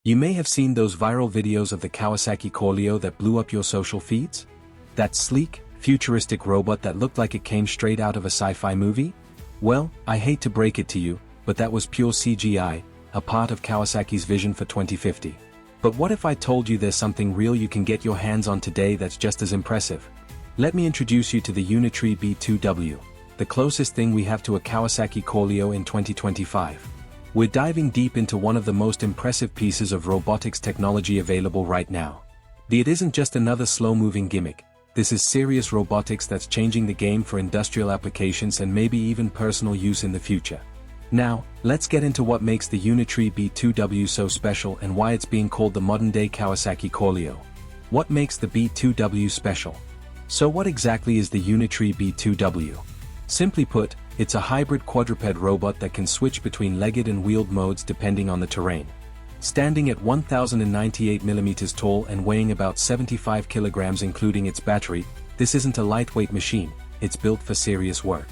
You may have seen those viral videos of the Kawasaki Corleo that blew up your social feeds? That sleek, futuristic robot that looked like it came straight out of a sci-fi movie? Well, I hate to break it to you, but that was pure CGI, a part of Kawasaki's vision for 2050. But what if I told you there's something real you can get your hands on today that's just as impressive? Let me introduce you to the Unitree B2W, the closest thing we have to a Kawasaki Corleo in 2025. We're diving deep into one of the most impressive pieces of robotics technology available right now. It isn't just another slow-moving gimmick. This is serious robotics that's changing the game for industrial applications and maybe even personal use in the future. Now, let's get into what makes the Unitree B2W so special and why it's being called the modern-day Kawasaki Corleo. What makes the B2W special? So what exactly is the Unitree B2W? Simply put, it's a hybrid quadruped robot that can switch between legged and wheeled modes depending on the terrain. Standing at 1,098 mm tall and weighing about 75 kg including its battery, this isn't a lightweight machine, it's built for serious work.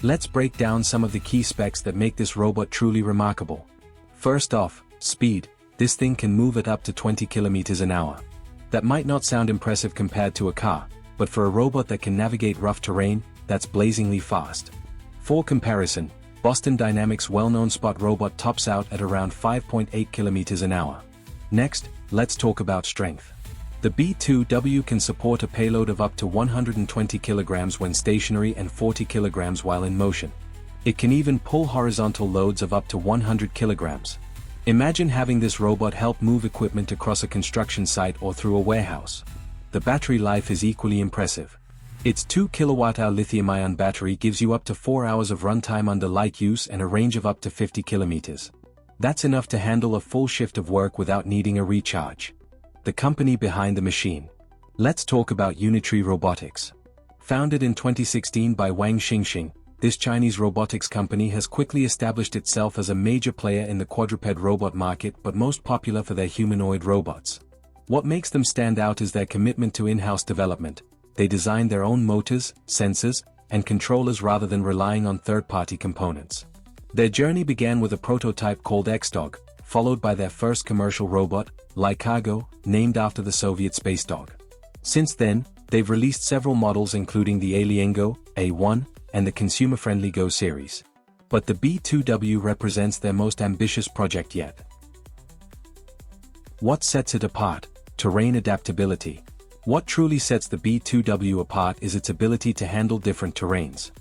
Let's break down some of the key specs that make this robot truly remarkable. First off, speed. This thing can move at up to 20 km an hour. That might not sound impressive compared to a car, but for a robot that can navigate rough terrain, that's blazingly fast. For comparison, Boston Dynamics' well-known Spot robot tops out at around 5.8 km an hour. Next, let's talk about strength. The B2W can support a payload of up to 120 kg when stationary and 40 kg while in motion. It can even pull horizontal loads of up to 100 kg. Imagine having this robot help move equipment across a construction site or through a warehouse. The battery life is equally impressive. Its 2 kWh lithium-ion battery gives you up to 4 hours of runtime under light use and a range of up to 50 km. That's enough to handle a full shift of work without needing a recharge. The company behind the machine. Let's talk about Unitree Robotics. Founded in 2016 by Wang Xingxing, this Chinese robotics company has quickly established itself as a major player in the quadruped robot market, but most popular for their humanoid robots. What makes them stand out is their commitment to in-house development. They design their own motors, sensors, and controllers rather than relying on third-party components. Their journey began with a prototype called X-Dog, followed by their first commercial robot, Lycargo, named after the Soviet space dog. Since then, they've released several models including the Aliengo, A1, and the consumer-friendly Go series. But the B2W represents their most ambitious project yet. What sets it apart? Terrain adaptability. What truly sets the B2W apart is its ability to handle different terrains.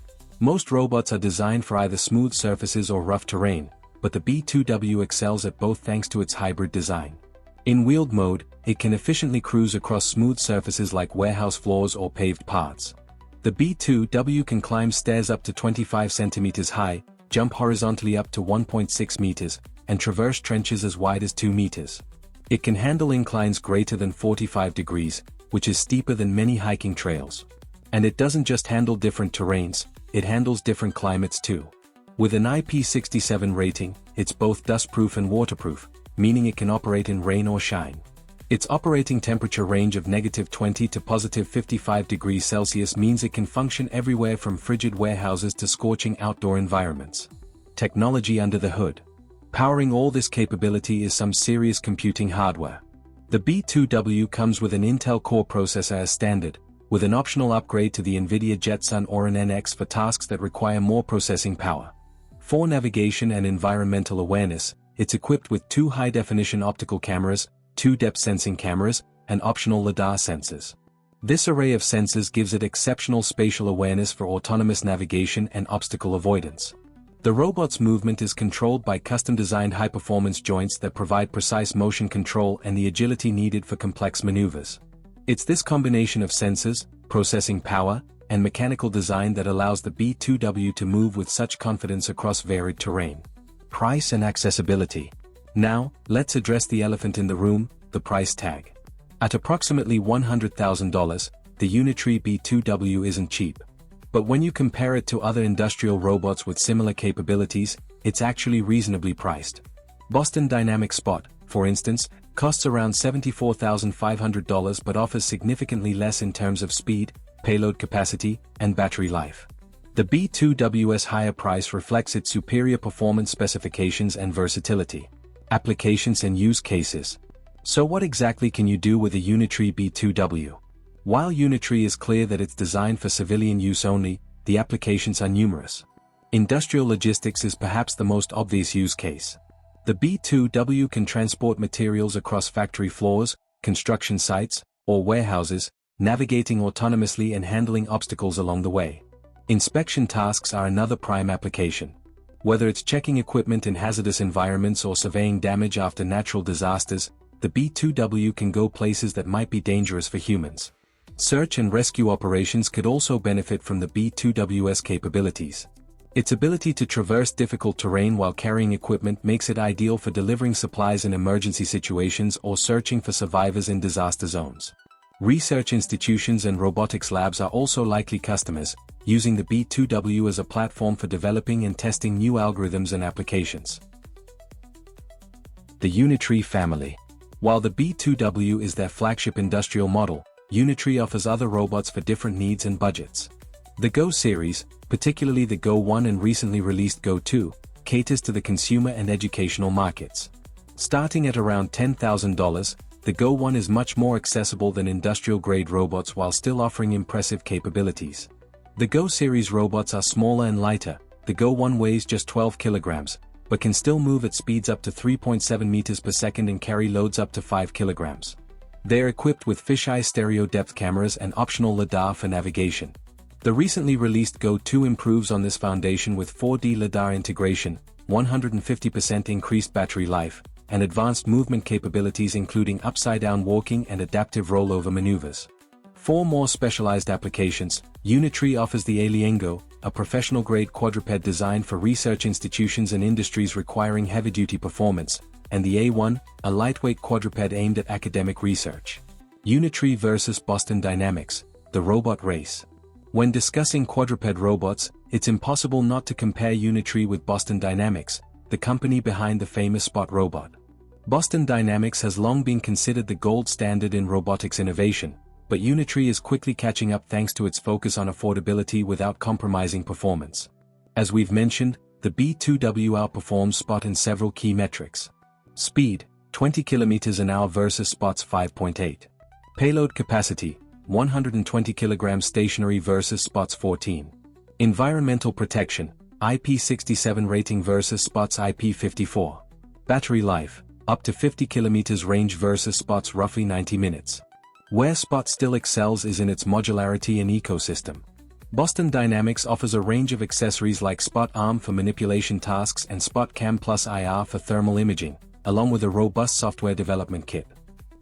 Most robots are designed for either smooth surfaces or rough terrain, but the B2W excels at both thanks to its hybrid design. In wheeled mode, it can efficiently cruise across smooth surfaces like warehouse floors or paved paths. The B2W can climb stairs up to 25 cm high, jump horizontally up to 1.6 meters, and traverse trenches as wide as 2 meters. It can handle inclines greater than 45 degrees, which is steeper than many hiking trails. And it doesn't just handle different terrains, it handles different climates too. With an IP67 rating, it's both dustproof and waterproof, meaning it can operate in rain or shine. Its operating temperature range of -20 to +55 degrees Celsius means it can function everywhere from frigid warehouses to scorching outdoor environments. Technology under the hood. Powering all this capability is some serious computing hardware. The B2W comes with an Intel Core processor as standard, with an optional upgrade to the NVIDIA Jetson Orin NX for tasks that require more processing power. For navigation and environmental awareness, it's equipped with 2 high-definition optical cameras, 2 depth sensing cameras, and optional LiDAR sensors. This array of sensors gives it exceptional spatial awareness for autonomous navigation and obstacle avoidance. The robot's movement is controlled by custom-designed high-performance joints that provide precise motion control and the agility needed for complex maneuvers. It's this combination of sensors, processing power, and mechanical design that allows the B2W to move with such confidence across varied terrain. Price and accessibility. Now, let's address the elephant in the room, the price tag. At approximately $100,000, the Unitree B2W isn't cheap. But when you compare it to other industrial robots with similar capabilities, it's actually reasonably priced. Boston Dynamics Spot, for instance, costs around $74,500 but offers significantly less in terms of speed, payload capacity, and battery life. The B2W's higher price reflects its superior performance specifications and versatility. Applications and use cases. So what exactly can you do with a Unitree B2W? While Unitree is clear that it's designed for civilian use only, the applications are numerous. Industrial logistics is perhaps the most obvious use case. The B2W can transport materials across factory floors, construction sites, or warehouses, navigating autonomously and handling obstacles along the way. Inspection tasks are another prime application. Whether it's checking equipment in hazardous environments or surveying damage after natural disasters, the B2W can go places that might be dangerous for humans. Search and rescue operations could also benefit from the B2W's capabilities. Its ability to traverse difficult terrain while carrying equipment makes it ideal for delivering supplies in emergency situations or searching for survivors in disaster zones. Research institutions and robotics labs are also likely customers, using the B2W as a platform for developing and testing new algorithms and applications. The Unitree family. While the B2W is their flagship industrial model, Unitree offers other robots for different needs and budgets. The Go series, particularly the Go 1 and recently released Go 2, caters to the consumer and educational markets. Starting at around $10,000, the Go 1 is much more accessible than industrial-grade robots while still offering impressive capabilities. The Go series robots are smaller and lighter. The Go 1 weighs just 12 kilograms, but can still move at speeds up to 3.7 meters per second and carry loads up to 5 kilograms. They are equipped with fisheye stereo depth cameras and optional LiDAR for navigation. The recently released Go 2 improves on this foundation with 4D LiDAR integration, 150% increased battery life, and advanced movement capabilities including upside-down walking and adaptive rollover maneuvers. For more specialized applications, Unitree offers the Aliengo, a professional-grade quadruped designed for research institutions and industries requiring heavy-duty performance, and the A1, a lightweight quadruped aimed at academic research. Unitree versus Boston Dynamics, the robot race. When discussing quadruped robots, it's impossible not to compare Unitree with Boston Dynamics, the company behind the famous Spot robot. Boston Dynamics has long been considered the gold standard in robotics innovation, but Unitree is quickly catching up thanks to its focus on affordability without compromising performance. As we've mentioned, the B2W outperforms Spot in several key metrics. Speed, 20 km an hour versus Spot's 5.8. Payload capacity, 120 kilograms stationary versus Spot's 14. Environmental protection, IP67 rating versus Spot's IP54. Battery life, up to 50 kilometers range versus Spot's roughly 90 minutes. Where Spot still excels is in its modularity and ecosystem. Boston Dynamics offers a range of accessories like Spot Arm for manipulation tasks and Spot Cam Plus IR for thermal imaging, along with a robust software development kit.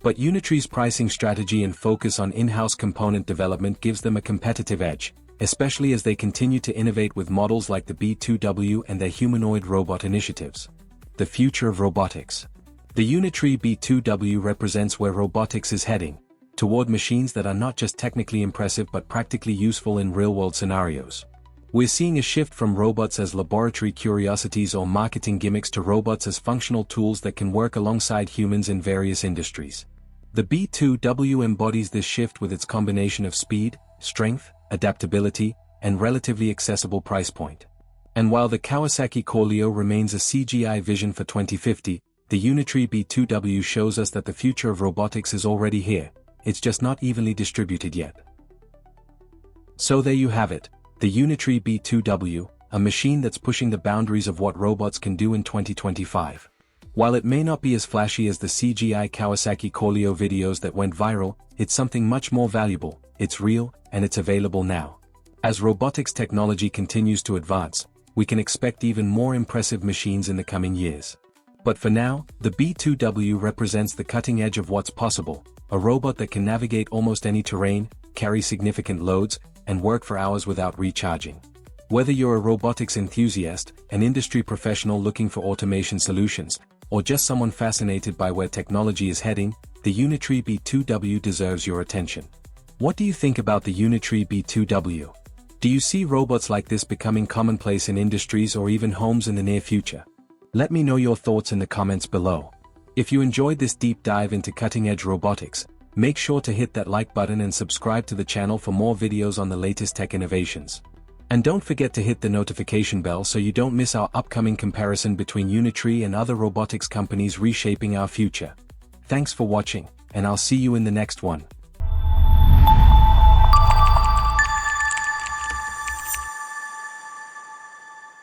But Unitree's pricing strategy and focus on in-house component development gives them a competitive edge, especially as they continue to innovate with models like the B2W and their humanoid robot initiatives. The future of robotics. The Unitree B2W represents where robotics is heading, toward machines that are not just technically impressive but practically useful in real-world scenarios. We're seeing a shift from robots as laboratory curiosities or marketing gimmicks to robots as functional tools that can work alongside humans in various industries. The B2W embodies this shift with its combination of speed, strength, adaptability, and relatively accessible price point. And while the Kawasaki Corleo remains a CGI vision for 2050, the Unitree B2W shows us that the future of robotics is already here, it's just not evenly distributed yet. So there you have it, the Unitree B2W, a machine that's pushing the boundaries of what robots can do in 2025. While it may not be as flashy as the CGI Kawasaki Corleo videos that went viral, it's something much more valuable, it's real, and it's available now. As robotics technology continues to advance, we can expect even more impressive machines in the coming years. But for now, the B2W represents the cutting edge of what's possible, a robot that can navigate almost any terrain, carry significant loads, and work for hours without recharging. Whether you're a robotics enthusiast, an industry professional looking for automation solutions, or just someone fascinated by where technology is heading, the Unitree B2W deserves your attention. What do you think about the Unitree B2W? Do you see robots like this becoming commonplace in industries or even homes in the near future? Let me know your thoughts in the comments below. If you enjoyed this deep dive into cutting-edge robotics, make sure to hit that like button and subscribe to the channel for more videos on the latest tech innovations. And don't forget to hit the notification bell so you don't miss our upcoming comparison between Unitree and other robotics companies reshaping our future. Thanks for watching, and I'll see you in the next one.